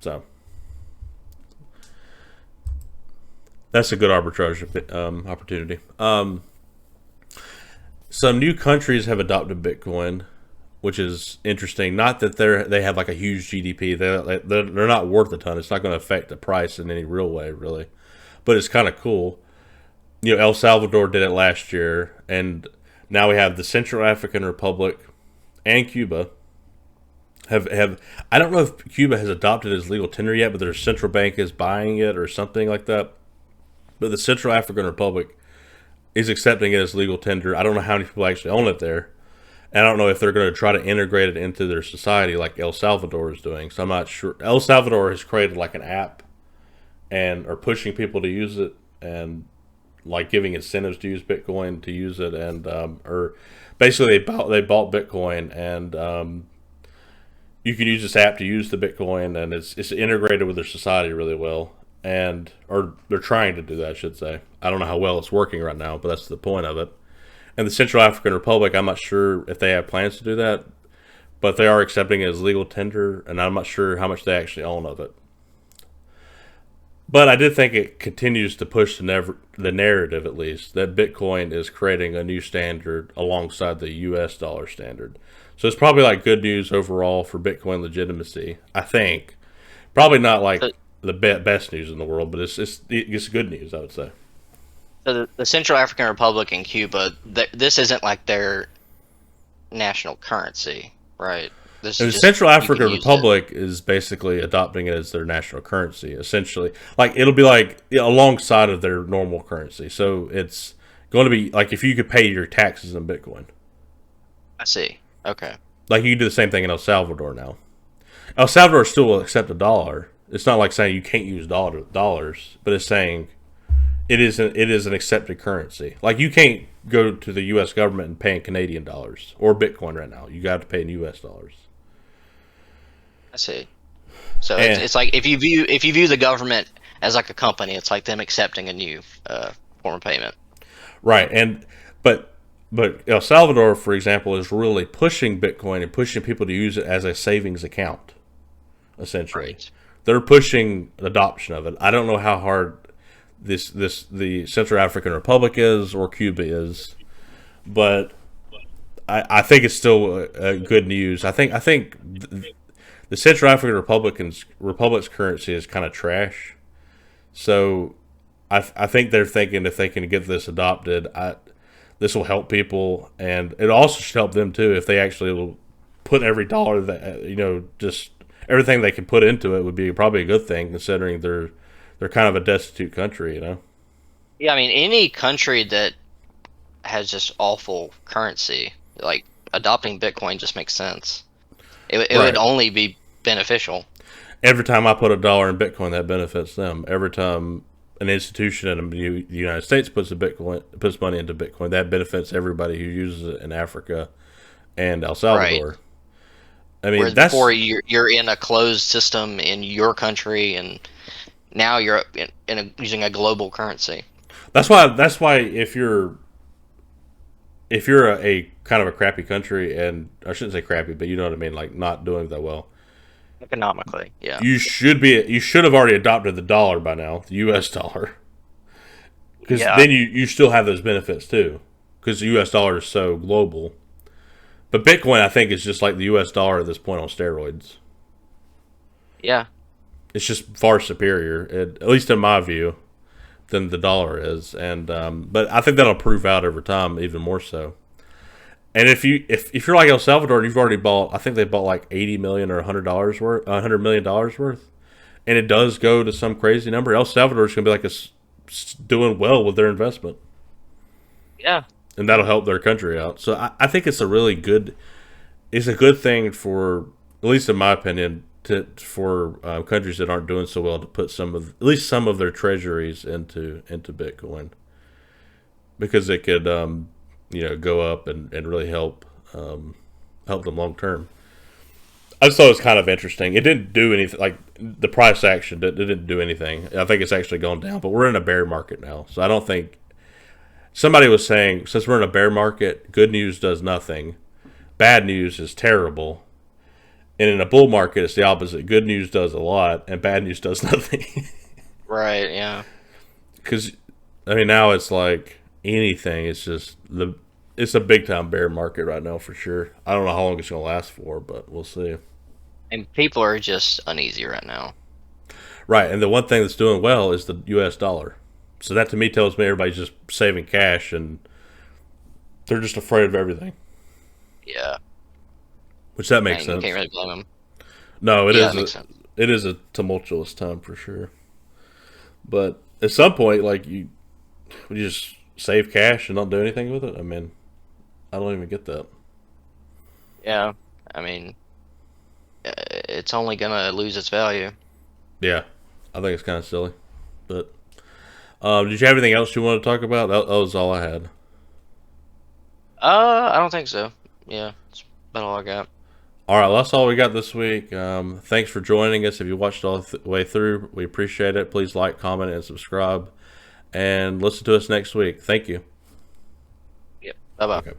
So that's a good arbitrage opportunity. Some new countries have adopted Bitcoin, which is interesting. Not that they have like a huge GDP. They're not worth a ton. It's not going to affect the price in any real way, really. But it's kind of cool. El Salvador did it last year, and now we have the Central African Republic and Cuba. Have I don't know if Cuba has adopted it as legal tender yet, but their central bank is buying it or something like that. But the Central African Republic is accepting it as legal tender. I don't know how many people actually own it there. And I don't know if they're going to try to integrate it into their society like El Salvador is doing. So I'm not sure. El Salvador has created like an app and are pushing people to use it and like giving incentives to use Bitcoin to use it. And or basically they bought Bitcoin and you can use this app to use the Bitcoin, and it's integrated with their society really well. Or they're trying to do that, I should say. I don't know how well it's working right now, but that's the point of it. And the Central African Republic, I'm not sure if they have plans to do that, but they are accepting it as legal tender, and I'm not sure how much they actually own of it. But I did think it continues to push the narrative, at least, that Bitcoin is creating a new standard alongside the U.S. dollar standard. So it's probably like good news overall for Bitcoin legitimacy, I think. Probably not like the best news in the world, but it's good news, I would say. So the Central African Republic and Cuba, this isn't like their national currency, right? The Central African Republic is basically adopting it as their national currency, essentially. Like it'll be like alongside of their normal currency. So it's going to be like if you could pay your taxes in Bitcoin. I see. Okay. Like you can do the same thing in El Salvador now. El Salvador still will accept a dollar. It's not like saying you can't use dollars, but it's saying it is an accepted currency. Like you can't go to the U.S. government and pay in Canadian dollars or Bitcoin right now. You got to pay in U.S. dollars. I see. So it's like if you view the government as like a company, it's like them accepting a new form of payment. Right, but El Salvador, for example, is really pushing Bitcoin and pushing people to use it as a savings account. Essentially, right. They're pushing adoption of it. I don't know how hard the Central African Republic is or Cuba is, but I think it's still good news. I think the Central African Republic's currency is kind of trash. So I think they're thinking if they can get this adopted, this will help people, and it also should help them too if they actually will put every dollar that just everything they can put into it would be probably a good thing considering they're kind of a destitute country, Yeah, I mean any country that has just awful currency, like adopting Bitcoin just makes sense. It would only be beneficial. Every time I put a dollar in Bitcoin, that benefits them. Every time an institution in the United States puts money into Bitcoin, that benefits everybody who uses it in Africa and El Salvador. Right. I mean, whereas before you're in a closed system in your country, and now you're using a global currency. That's why if you're a kind of a crappy country, and I shouldn't say crappy, but you know what I mean, like not doing that well economically, yeah. You should have already adopted the dollar by now, the U.S. dollar, because then you still have those benefits too, because the U.S. dollar is so global. But Bitcoin, I think, is just like the U.S. dollar at this point on steroids. Yeah, it's just far superior, at least in my view, than the dollar is, and but I think that'll prove out over time even more so. And if you're like El Salvador and you've already bought, I think they bought like $80 million or $100 million worth, and it does go to some crazy number. El Salvador is going to be like doing well with their investment. Yeah, and that'll help their country out. So I think it's a good thing for, at least in my opinion, for countries that aren't doing so well to put at least some of their treasuries into Bitcoin, because it could go up and really help them long term. I just thought it was kind of interesting. It didn't do anything, like the price action didn't do anything. I think it's actually gone down, but we're in a bear market now, so I don't think. Somebody was saying, since we're in a bear market, good news does nothing, bad news is terrible, And in a bull market, it's the opposite. Good news does a lot, and bad news does nothing. Right. Yeah. Because I mean, now it's like anything. It's just it's a big time bear market right now for sure. I don't know how long it's gonna last for, but we'll see. And people are just uneasy right now. Right, and the one thing that's doing well is the U.S. dollar. So that to me tells me everybody's just saving cash and they're just afraid of everything. Yeah. Which that makes And you can't sense. really blame them. No, Yeah, that makes sense. it is a tumultuous time for sure. But at some point, like would you just save cash and not do anything with it? I mean, I don't even get that. Yeah. I mean, it's only gonna lose its value. Yeah, I think it's kind of silly. But did you have anything else you want to talk about? That was all I had. I don't think so. Yeah, that's about all I got. All right, well, that's all we got this week. Thanks for joining us. If you watched all the way through, we appreciate it. Please like, comment, and subscribe. And listen to us next week. Thank you. Yep. Bye bye. Okay.